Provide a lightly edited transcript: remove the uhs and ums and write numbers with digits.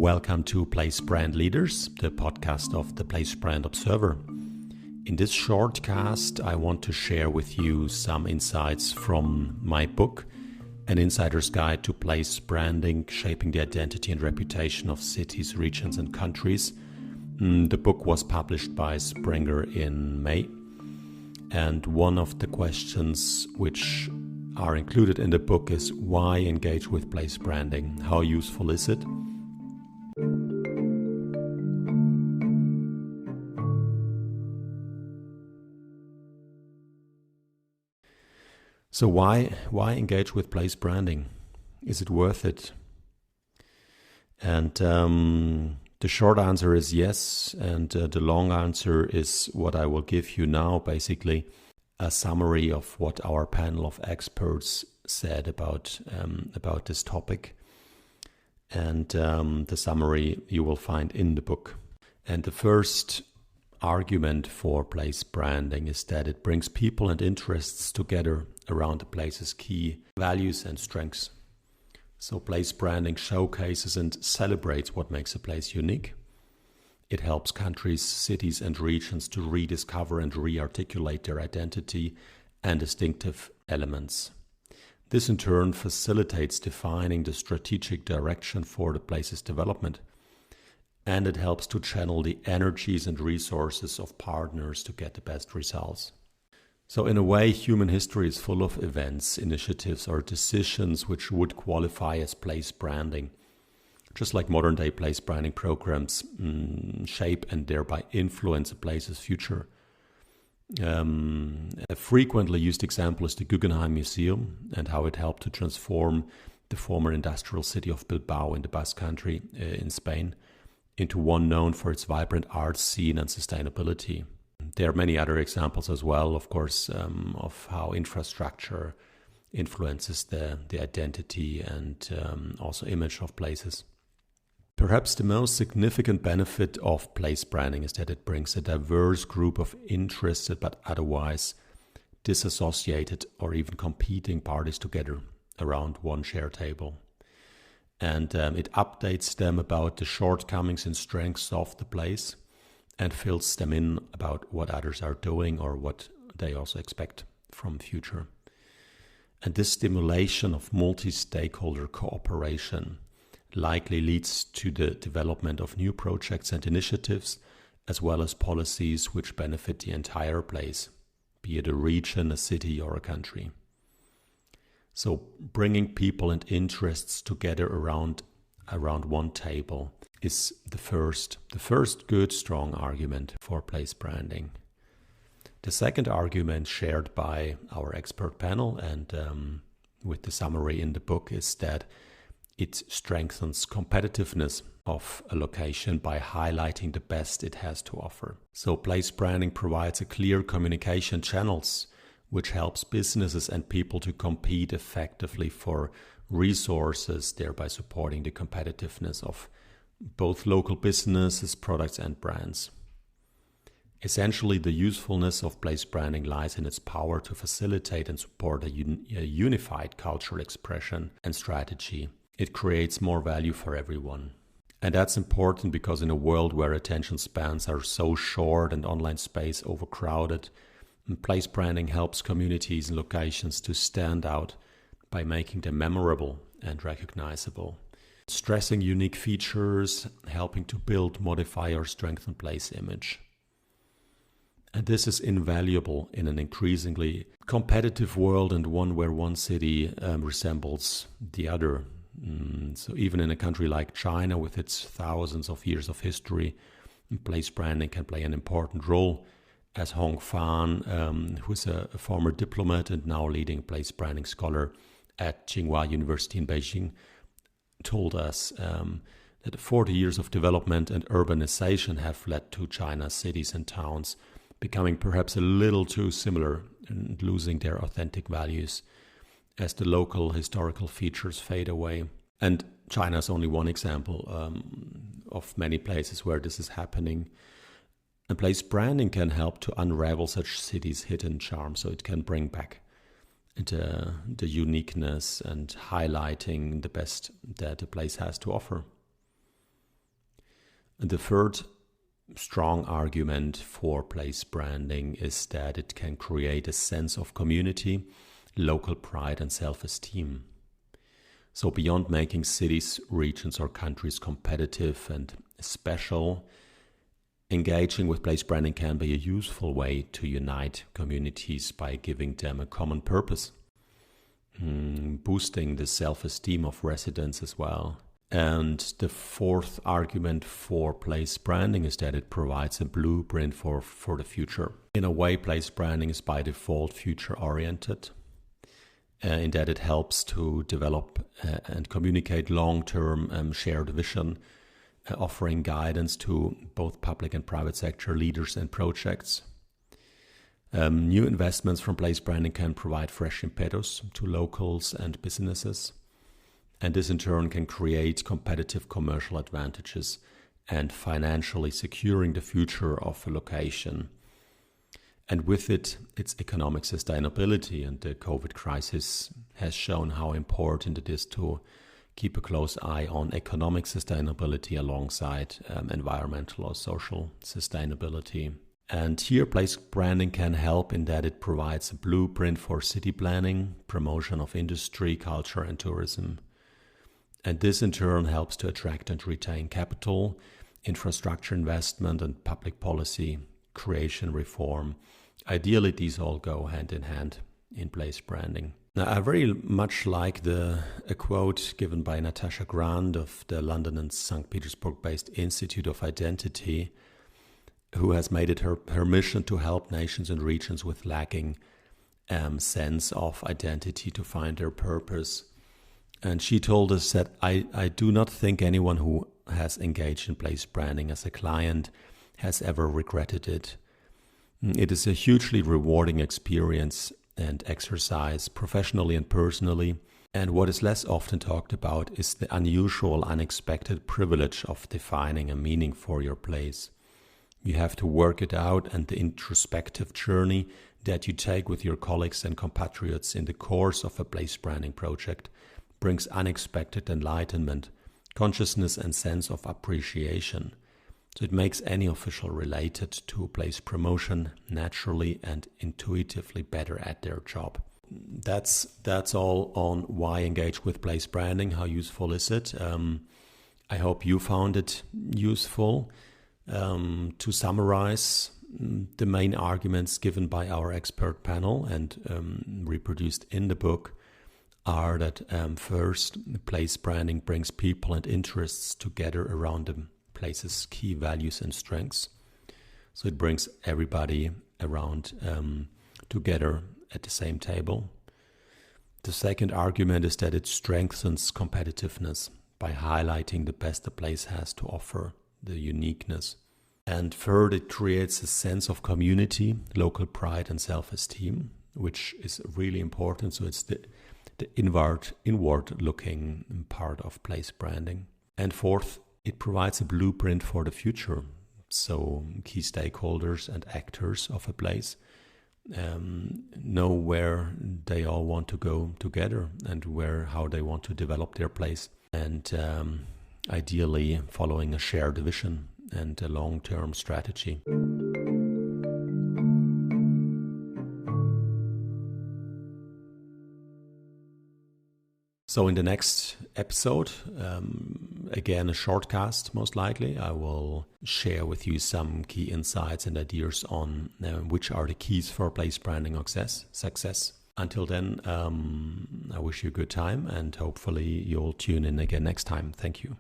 Welcome to Place Brand Leaders, the podcast of the Place Brand Observer. In this shortcast, I want to share with you some insights from my book, An Insider's Guide to Place Branding, Shaping the Identity and Reputation of Cities, Regions and Countries. The book was published by Springer in May. And one of the questions which are included in the book is why engage with place branding? How useful is it? So why engage with place branding? Is it worth it? And the short answer is yes, and the long answer is what I will give you now, basically a summary of what our panel of experts said about this topic. And the summary you will find in the book. And the first argument for place branding is that it brings people and interests together around a place's key values and strengths. So place branding showcases and celebrates what makes a place unique. It helps countries, cities and regions to rediscover and re-articulate their identity and distinctive elements. This in turn facilitates defining the strategic direction for the place's development, and it helps to channel the energies and resources of partners to get the best results. So in a way, human history is full of events, initiatives or decisions which would qualify as place branding. Just like modern day place branding programs shape and thereby influence a place's future. A frequently used example is the Guggenheim Museum and how it helped to transform the former industrial city of Bilbao in the Basque Country in Spain into one known for its vibrant art scene and sustainability. There are many other examples as well, of course, of how infrastructure influences the identity and also image of places. Perhaps the most significant benefit of place branding is that it brings a diverse group of interested but otherwise disassociated or even competing parties together around one shared table. And it updates them about the shortcomings and strengths of the place and fills them in about what others are doing or what they also expect from future. And this stimulation of multi-stakeholder cooperation likely leads to the development of new projects and initiatives, as well as policies which benefit the entire place, be it a region, a city, or a country. So bringing people and interests together around one table is the first good, strong argument for place branding. The second argument shared by our expert panel and with the summary in the book is that it strengthens competitiveness of a location by highlighting the best it has to offer. So place branding provides a clear communication channels which helps businesses and people to compete effectively for resources, thereby supporting the competitiveness of both local businesses, products and brands. Essentially, the usefulness of place branding lies in its power to facilitate and support a unified cultural expression and strategy. It creates more value for everyone. And that's important because in a world where attention spans are so short and online space overcrowded, place branding helps communities and locations to stand out by making them memorable and recognizable. Stressing unique features, helping to build, modify or strengthen place image. And this is invaluable in an increasingly competitive world and one where one city resembles the other. So even in a country like China with its thousands of years of history, place branding can play an important role, as Hong Fan, who is a former diplomat and now leading place branding scholar at Tsinghua University in Beijing, told us that 40 years of development and urbanization have led to China's cities and towns becoming perhaps a little too similar and losing their authentic values as the local historical features fade away. And China is only one example of many places where this is happening. And place branding can help to unravel such cities' hidden charm, so it can bring back the uniqueness and highlighting the best that a place has to offer. The third strong argument for place branding is that it can create a sense of community, local pride, and self-esteem. So beyond making cities, regions, or countries competitive and special, engaging with place branding can be a useful way to unite communities by giving them a common purpose, boosting the self-esteem of residents as well. And the fourth argument for place branding is that it provides a blueprint for the future. In a way, place branding is by default future-oriented, in that it helps to develop and communicate long-term shared vision, offering guidance to both public and private sector leaders and projects. New investments from place branding can provide fresh impetus to locals and businesses. And this in turn can create competitive commercial advantages and financially securing the future of a location. And with it, its economic sustainability. And the COVID crisis has shown how important it is to keep a close eye on economic sustainability alongside environmental or social sustainability. And here, place branding can help in that it provides a blueprint for city planning, promotion of industry, culture, and tourism. And this in turn helps to attract and retain capital, infrastructure investment, and public policy creation reform. Ideally, these all go hand in hand in place branding. Now, I very much like a quote given by Natasha Grant of the London and St. Petersburg-based Institute of Identity, who has made it her mission to help nations and regions with lacking sense of identity to find their purpose. And she told us that I do not think anyone who has engaged in place branding as a client has ever regretted it. It is a hugely rewarding experience and exercise, professionally and personally. And what is less often talked about is the unusual, unexpected privilege of defining a meaning for your place. You have to work it out, and the introspective journey that you take with your colleagues and compatriots in the course of a place branding project brings unexpected enlightenment, consciousness, and sense of appreciation. So it makes any official related to place promotion naturally and intuitively better at their job. That's all on why engage with place branding. How useful is it? I hope you found it useful. To summarize, the main arguments given by our expert panel and reproduced in the book are that first, place branding brings people and interests together around the place's key values and strengths. So it brings everybody around together at the same table. The second argument is that it strengthens competitiveness by highlighting the best the place has to offer, the uniqueness. And third, it creates a sense of community, local pride, and self-esteem, which is really important. So it's the inward-looking part of place branding. And fourth, it provides a blueprint for the future. So key stakeholders and actors of a place know where they all want to go together and how they want to develop their place. And ideally following a shared vision and a long-term strategy. So in the next episode, again a shortcast most likely, I will share with you some key insights and ideas on which are the keys for place branding success. Until then, I wish you a good time and hopefully you'll tune in again next time. Thank you.